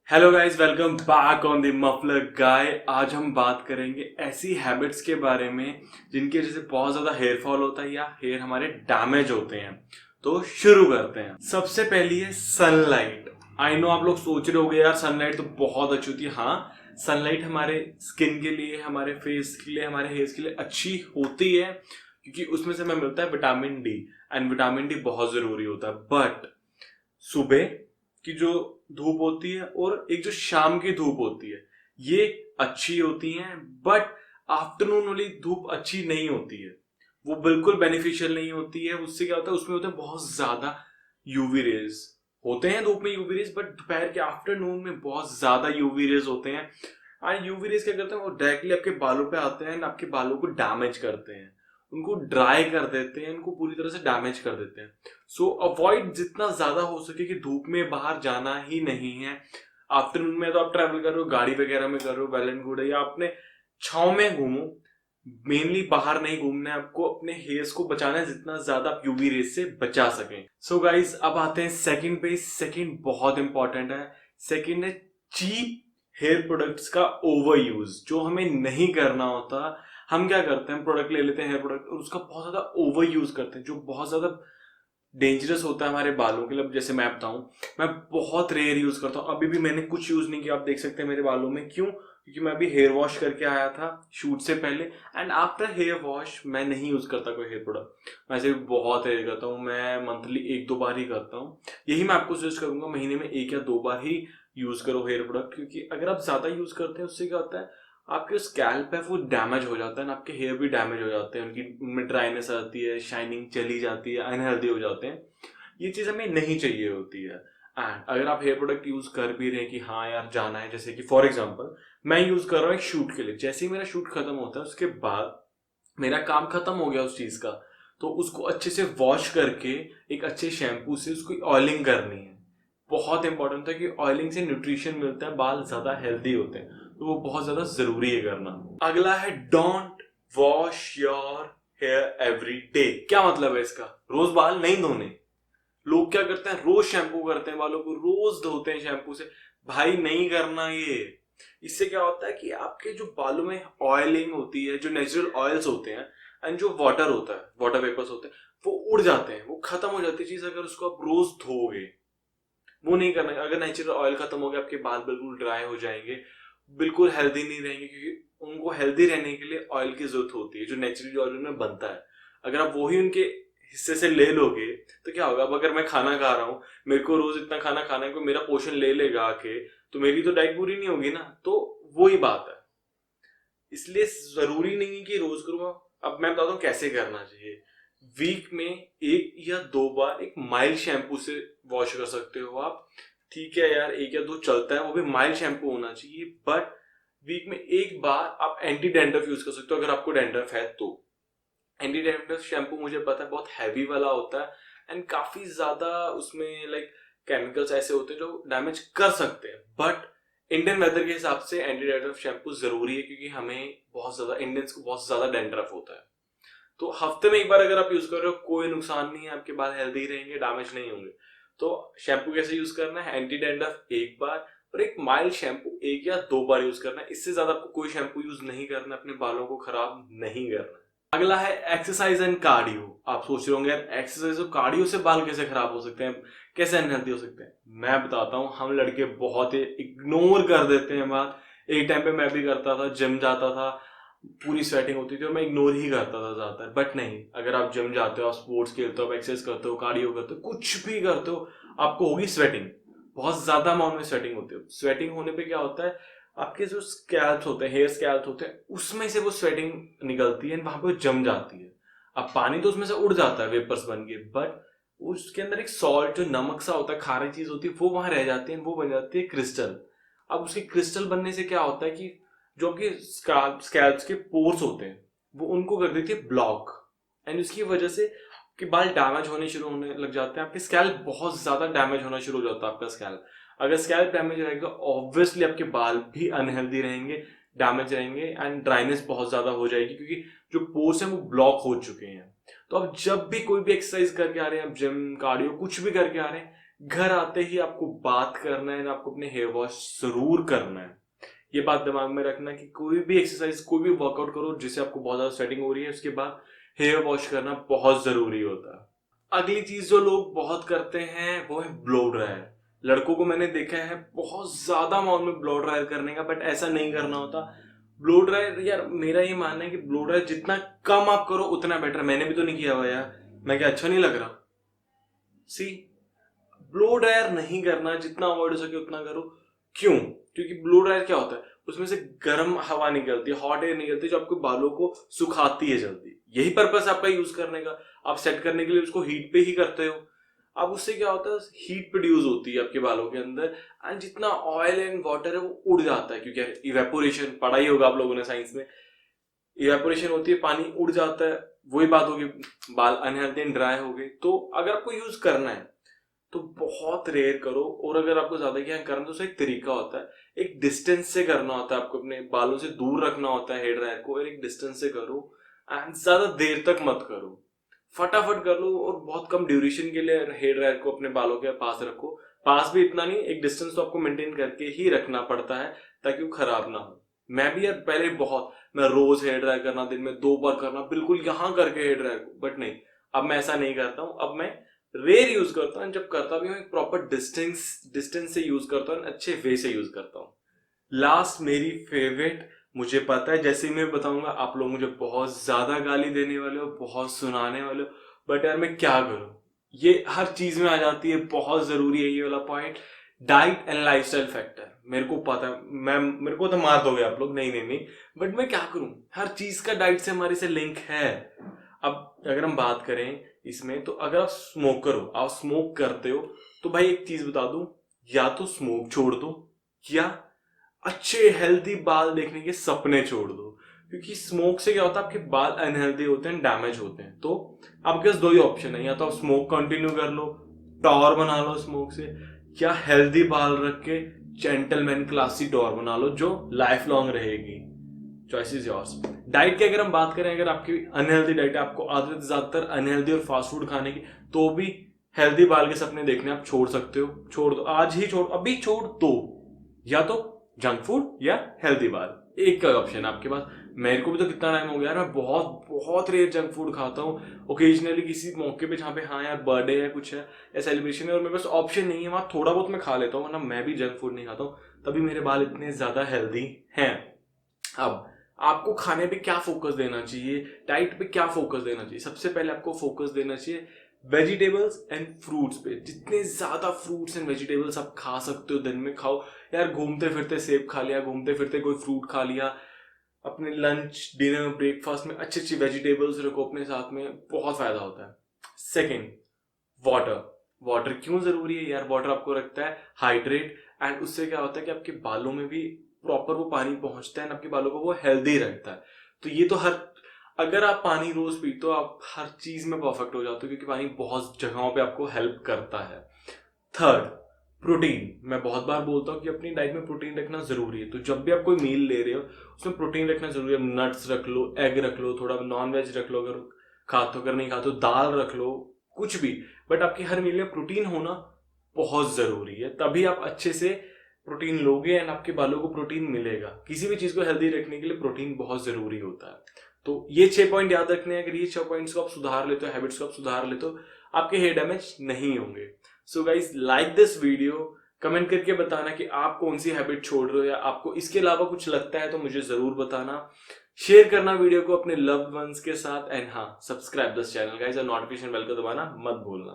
Hello guys, welcome back on the muffler guy. आज हम बात करेंगे ऐसी हैबिट्स के बारे में जिनकी वजह से बहुत ज्यादा हेयर फॉल होता है या हेयर हमारे डैमेज होते हैं। तो शुरू करते हैं। सबसे पहली है सनलाइट। आई नो आप लोग सोच रहे होगे यार सनलाइट तो बहुत अच्छी होती है। हाँ, सनलाइट हमारे स्किन के लिए, हमारे फेस के लिए, हमारे हेयर के लिए अच्छी होती है क्योंकि उसमें से हमें मिलता है vitamin D. And vitamin D बहुत जरूरी होता है। बट सुबह की जो धूप होती है और एक जो शाम की धूप होती है ये अच्छी होती हैं, बट आफ्टरनून वाली धूप अच्छी नहीं होती है। वो बिल्कुल बेनिफिशियल नहीं होती है। उससे क्या होता है, उसमें होते हैं बहुत ज्यादा यूवी रेज। होते हैं धूप में यूवी रेज, बट दोपहर के आफ्टरनून में बहुत ज्यादा यूवी रेज होते हैं। और यूवी रेज क्या करते हैं, वो डायरेक्टली आपके बालों पे आते हैं, आपके बालों को डैमेज करते हैं, उनको ड्राई कर देते हैं, उनको पूरी तरह से डैमेज कर देते हैं। सो अवॉइड जितना ज्यादा हो सके कि धूप में बाहर जाना ही नहीं है। आफ्टरनून में तो आप ट्रैवल कर रहे हो, गाड़ी वगैरह में कर रहे हो, वेल एंड गुड है, या अपने छाव में घूमो। मेनली बाहर नहीं घूमना है आपको, अपने हेयर्स को बचाना है जितना ज्यादा आप यूवी रेस से बचा सकें। सो गाइज अब आते हैं सेकंड पे। सेकंड बहुत इंपॉर्टेंट है। सेकंड है चीप हेयर प्रोडक्ट्स का ओवर यूज, जो हमें नहीं करना होता। हम क्या करते हैं, प्रोडक्ट ले लेते हैं हेयर प्रोडक्ट और उसका बहुत ज्यादा ओवर यूज करते हैं, जो बहुत ज्यादा डेंजरस होता है हमारे बालों के लिए। जैसे मैं बताऊं, मैं बहुत रेयर यूज करता हूँ। अभी भी मैंने कुछ यूज नहीं किया, आप देख सकते हैं मेरे बालों में। क्यों? क्योंकि मैं अभी हेयर वॉश करके आया था शूट से पहले। एंड आफ्टर हेयर वॉश मैं नहीं यूज करता कोई हेयर प्रोडक्ट। वैसे भी बहुत रेयर करता हूँ, मैं मंथली एक दो बार ही करता हूँ। यही मैं आपको सजेस्ट करूंगा, महीने में एक या दो बार ही यूज करो हेयर प्रोडक्ट। क्योंकि अगर आप ज्यादा यूज करते हैं उससे क्या होता है, आपके स्कैल्प है वो डैमेज हो जाता है, आपके हेयर भी डैमेज हो जाते हैं, उनकी उनमें ड्राइनेस आती है, शाइनिंग चली जाती है, अनहेल्दी हो जाते हैं। ये चीज हमें नहीं चाहिए होती है। एंड अगर आप हेयर प्रोडक्ट यूज कर भी रहे हैं कि हाँ यार जाना है, जैसे कि फॉर एग्जांपल मैं यूज कर रहा हूँ एक शूट के लिए। जैसे ही मेरा शूट खत्म होता है उसके बाद मेरा काम खत्म हो गया उस चीज का, तो उसको अच्छे से वॉश करके एक अच्छे शैम्पू से उसको ऑयलिंग करनी है। बहुत इंपॉर्टेंट है कि ऑयलिंग से न्यूट्रिशन मिलता है, बाल ज्यादा हेल्दी होते हैं, तो वो बहुत ज्यादा जरूरी है करना। अगला है don't wash your hair every day. क्या मतलब है इसका? रोज बाल नहीं धोने। लोग क्या करते हैं, रोज शैम्पू करते हैं, बालों को रोज धोते हैं शैम्पू से। भाई नहीं करना ये। इससे क्या होता है कि आपके जो बालों में ऑयलिंग होती है, जो नेचुरल ऑयल्स होते हैं एंड जो वाटर होता है, वाटर वेपर्स होते हैं, वो उड़ जाते हैं, वो खत्म हो जाती है चीज अगर उसको आप रोज धोगे। वो नहीं करना। अगर नेचुरल ऑयल खत्म हो गया, आपके बाल बिल्कुल ड्राई हो जाएंगे, बिल्कुल हेल्दी नहीं रहेंगे। क्योंकि उनको हेल्दी रहने के लिए ऑयल की जरूरत होती है, जो नेचुरली ऑयल में बनता है। अगर आप वही उनके हिस्से से ले लोगे तो क्या होगा? अब अगर मैं खाना खा रहा हूँ, मेरे को रोज इतना खाना खाना है, कोई मेरा पोर्शन ले लेगा आके, तो मेरी तो डाइट पूरी नहीं होगी ना। तो वही बात है। इसलिए जरूरी नहीं है कि रोज करूँ। अब मैं बताता हूँ कैसे करना चाहिए। वीक में एक या दो बार एक माइल्ड शैम्पू से वॉश कर सकते हो आप। ठीक है यार, एक या दो चलता है, वो भी माइल्ड शैम्पू होना चाहिए। बट वीक में एक बार आप एंटी डैंड्रफ यूज कर सकते हो अगर आपको डैंड्रफ है तो। एंटी डैंड्रफ शैम्पू मुझे पता है बहुत हैवी वाला होता है एंड काफी ज्यादा उसमें लाइक केमिकल्स ऐसे होते हैं जो डैमेज कर सकते हैं। बट इंडियन वेदर के हिसाब से एंटी डैंड्रफ शैम्पू जरूरी है, क्योंकि हमें बहुत ज्यादा, इंडियंस को बहुत ज्यादा डैंड्रफ होता है। तो हफ्ते में एक बार अगर आप यूज कर रहे हो कोई नुकसान नहीं है, आपके बाल हेल्दी रहेंगे, डैमेज नहीं होंगे। तो शैम्पू कैसे यूज करना है? एंटी डैंड्रफ एक बार और एक माइल्ड शैम्पू एक या दो बार यूज करना है। इससे ज्यादा आपको कोई शैम्पू यूज नहीं करना, अपने बालों को खराब नहीं करना है। अगला है एक्सरसाइज एंड कार्डियो। आप सोच रहे होंगे यार एक्सरसाइज और कार्डियो से बाल कैसे खराब हो सकते हैं, कैसे अनहेल्दी हो सकते हैं? मैं बताता हूँ। हम लड़के बहुत ही इग्नोर कर देते हैं बात। एक टाइम पे मैं भी करता था, जिम जाता था, पूरी स्वेटिंग होती थी और मैं इग्नोर ही करता था ज्यादातर। बट नहीं, अगर आप जिम जाते हो, आप स्पोर्ट्स खेलते हो, आप एक्सरसाइज करते हो, कार्डियो करते हो, कुछ भी करते हो, आपको होगी स्वेटिंग। बहुत ज्यादा अमाउंट में स्वेटिंग होती है। स्वेटिंग होने पे क्या होता है, आपके जो स्कैल्प्स होते हैं, हेयर स्कैल्प्स होते हैं, उसमें से वो स्वेटिंग निकलती है, वहां पे वो जम जाती है। अब पानी तो उसमें से उड़ जाता है वेपर्स बन के, बट उसके अंदर एक सॉल्ट, जो नमक सा होता है, खारी चीज होती है, वो वहां रह जाती है, वो बन जाती है क्रिस्टल। अब उसके क्रिस्टल बनने से क्या होता है कि जो कि स्कैल्प्स के पोर्स होते हैं वो उनको कर देती है ब्लॉक। एंड उसकी वजह से आपके बाल डैमेज होने शुरू होने लग जाते हैं। आपके स्कैल्प बहुत ज्यादा डैमेज होना शुरू हो जाता है। आपका स्कैल्प, अगर स्कैल्प डैमेज रहेगा ऑब्वियसली आपके बाल भी अनहेल्दी रहेंगे, डैमेज रहेंगे एंड ड्राइनेस बहुत ज्यादा हो जाएगी, क्योंकि जो पोर्स हैं वो ब्लॉक हो चुके हैं। तो आप जब भी कोई भी एक्सरसाइज करके आ रहे हैं, आप जिम, कार्डियो कुछ भी करके आ रहे हैं, घर आते ही आपको बात करना है ना, आपको अपने हेयर वॉश जरूर करना है। ये बात दिमाग में रखना कि कोई भी एक्सरसाइज, कोई भी वर्कआउट करो जिससे आपको बहुत ज्यादा स्वेटिंग हो रही है, उसके बाद हेयर वॉश करना बहुत जरूरी होता है। अगली चीज जो लोग बहुत करते हैं वो है ब्लो ड्रायर। लड़कों को मैंने देखा है बहुत ज्यादा अमाउंट में ब्लो ड्रायर करने का, बट ऐसा नहीं करना होता। ब्लो ड्रायर यार, मेरा ये मानना है कि ब्लो ड्रायर जितना कम आप करो उतना बेटर। मैंने भी तो नहीं किया हुआ यार, मैं क्या अच्छा नहीं लग रहा? सी, ब्लो ड्रायर नहीं करना, जितना अवॉइड हो सके उतना करो। क्यों? क्योंकि ब्लो ड्रायर क्या होता है, उसमें से गर्म हवा निकलती है, हॉट एयर निकलती है, जो आपके बालों को सुखाती है जल्दी। यही पर्पस आपका यूज करने का। आप सेट करने के लिए उसको हीट पे ही करते हो। अब उससे क्या होता है, हीट प्रोड्यूस होती है आपके बालों के अंदर, एंड जितना ऑयल एंड वाटर है वो उड़ जाता है। क्योंकि इवेपोरेशन पढ़ा ही होगा आप लोगों ने साइंस में, इवेपोरेशन होती है, पानी उड़ जाता है। वही बात होगी, बाल अनहेल्दी एंड ड्राई हो गए। तो अगर आपको यूज करना है तो बहुत रेयर करो, और अगर आपको ज्यादा क्या करना तो उसका एक तरीका होता है, एक डिस्टेंस से करना होता है। आपको अपने बालों से दूर रखना होता है हेयर ड्रायर को, और एक डिस्टेंस से करो, एंड ज्यादा देर तक मत करो, फटाफट कर लो। और बहुत कम ड्यूरेशन के लिए हेयर ड्रायर को अपने बालों के पास रखो। पास भी इतना नहीं, एक डिस्टेंस तो आपको मेंटेन करके ही रखना पड़ता है ताकि वो खराब ना हो। मैं भी यार पहले मैं रोज हेयर ड्रायर करना, दिन में 2 बार करना, बिल्कुल यहाँ करके हेयर ड्रायर को, बट नहीं, अब मैं ऐसा नहीं करता हूँ। अब मैं रेयर यूज करता हूँ, जब करता भी हूँ एक प्रॉपर डिस्टेंस से यूज करता हूँ, अच्छे वे से यूज करता हूँ। लास्ट मेरी फेवरेट, मुझे पता है जैसे ही मैं बताऊंगा आप लोग मुझे बहुत ज्यादा गाली देने वाले हो, बहुत सुनाने वाले हो, बट यार मैं क्या करूं, ये हर चीज में आ जाती है, बहुत जरूरी है ये वाला point. Diet and lifestyle factor, मेरे को पता है, मेरे को तो मार दोगे आप लोग, नहीं नहीं नहीं, बट मैं क्या करूं, हर चीज का डाइट से हमारे से लिंक है। अब अगर हम बात करें इसमें, तो अगर आप स्मोकर हो, आप स्मोक करते हो, तो भाई एक चीज बता दूं, या तो स्मोक छोड़ दो, या अच्छे हेल्दी बाल देखने के सपने छोड़ दो। क्योंकि स्मोक से क्या होता है, आपके बाल अनहेल्दी होते हैं, डैमेज होते हैं। तो आपके पास 2 ही ऑप्शन है, या तो आप स्मोक कंटिन्यू कर लो, टॉर बना लो स्मोक से, या हेल्दी बाल रख के जेंटलमैन क्लासी टॉर बना लो जो लाइफ लॉन्ग रहेगी। Choice is yours. डाइट की अगर हम बात करें, अगर आपकी अनहेल्दी डाइट है, आपको आदत ज्यादातर अनहेल्दी और फास्ट फूड खाने की, तो भी हेल्दी बाल के सपने देखने आप छोड़ सकते हो। छोड़ दो, आज ही छोड़, अभी छोड़ दो। या तो जंक फूड या हेल्दी बाल, एक का ऑप्शन आपके पास। मेरे को भी तो कितना टाइम हो गया यार, मैं बहुत बहुत रेयर जंक फूड खाता हूँ। ओकेजनली किसी मौके पे जहाँ पे हाँ यार बर्थडे है, कुछ है या सेलिब्रेशन है और मेरे पास ऑप्शन नहीं है, वहाँ थोड़ा बहुत मैं खा लेता हूँ, वरना मैं भी जंक फूड नहीं खाता हूँ। तभी मेरे बाल इतने ज्यादा हेल्दी हैं। अब आपको खाने पे क्या फोकस देना चाहिए, डाइट पे क्या फोकस देना चाहिए? सबसे पहले आपको फोकस देना चाहिए वेजिटेबल्स एंड फ्रूट्स पे। जितने ज्यादा फ्रूट्स एंड वेजिटेबल्स आप खा सकते हो दिन में खाओ यार। घूमते फिरते सेब खा लिया, घूमते फिरते कोई फ्रूट खा लिया, अपने लंच डिनर ब्रेकफास्ट में अच्छी अच्छी वेजिटेबल्स रखो अपने साथ में, बहुत फायदा होता है। Second, water. वाटर क्यों जरूरी है यार? वाटर आपको रखता है हाइड्रेट, एंड उससे क्या होता है कि आपके बालों में भी प्रॉपर वो पानी पहुंचता है, आपके बालों को वो हेल्दी रखता है। तो ये तो अगर आप पानी रोज पीते हो, आप हर चीज में परफेक्ट हो जाते हो, क्योंकि पानी बहुत जगहों पे आपको हेल्प करता है। Third, protein. मैं बहुत बार बोलता हूँ कि अपनी डाइट में प्रोटीन रखना जरूरी है। तो जब भी आप कोई मील ले रहे हो उसमें प्रोटीन रखना जरूरी है। नट्स रख लो, एग रख लो, थोड़ा नॉन वेज रख लो अगर खाते हो, अगर नहीं खाते हो दाल रख लो, कुछ भी, बट आपकी हर मील में प्रोटीन होना बहुत जरूरी है। तभी आप अच्छे से प्रोटीन लोगे एंड आपके बालों को प्रोटीन मिलेगा। किसी भी चीज को हेल्दी रखने के लिए प्रोटीन बहुत जरूरी होता है। तो ये 6 पॉइंट याद रखने हैं। अगर ये 6 पॉइंट्स को आप सुधार लेते हो, हैबिट्स को आप सुधार लेते हो, आपके हेयर डैमेज नहीं होंगे। So guys, like this video, comment करके बताना कि आप कौन सी हैबिट छोड़ रहे हो, या आपको इसके अलावा कुछ लगता है तो मुझे जरूर बताना। शेयर करना वीडियो को अपने लव्ड वंस के साथ, एंड हाँ, सब्सक्राइब दिस चैनल गाइज, और नोटिफिकेशन बेल को दबाना मत भूलना।